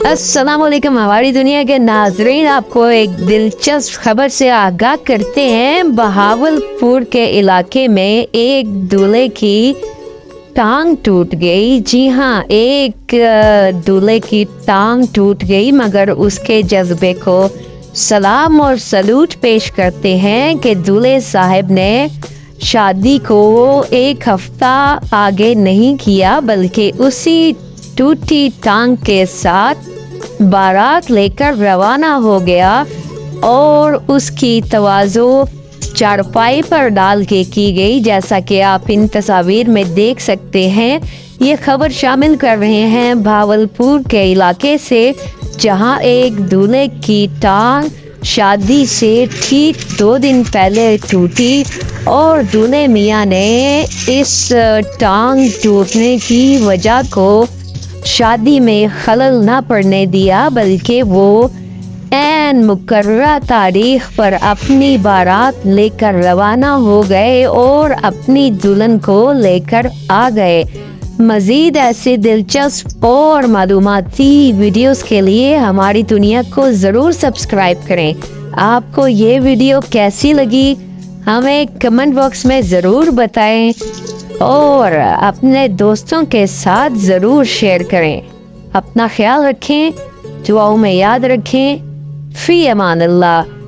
अस्सलाम वालेकुम हमारी दुनिया के नाजरीन, आपको एक दिलचस्प खबर से आगाह करते हैं। बहावलपुर के इलाके में एक दूल्हे की टांग टूट गई। जी हाँ, एक दूल्हे की टांग टूट गई, मगर उसके जज्बे को सलाम और सलूट पेश करते हैं कि दूल्हे साहब ने शादी को एक हफ्ता आगे नहीं किया, बल्कि उसी टूटी टांग के साथ बारात लेकर रवाना हो गया और उसकी तवाज़ो चारपाई पर डाल के की गई, जैसा कि आप इन तस्वीर में देख सकते हैं। ये खबर शामिल कर रहे हैं भावलपुर के इलाके से, जहां एक दूल्हे की टांग शादी से ठीक 2 दिन पहले टूटी और दूल्हे मियाँ ने इस टांग टूटने की वजह को शादी में खलल ना पड़ने दिया, बल्कि वो ऐन मुकर्ररा तारीख पर अपनी बारात लेकर रवाना हो गए और अपनी दुल्हन को लेकर आ गए। मज़ीद ऐसे दिलचस्प और मालूमाती वीडियोस के लिए हमारी दुनिया को ज़रूर सब्सक्राइब करें। आपको ये वीडियो कैसी लगी हमें कमेंट बॉक्स में ज़रूर बताएं और अपने दोस्तों के साथ ज़रूर शेयर करें। अपना ख्याल रखें, दुआओं में याद रखें। फी अमान अल्लाह।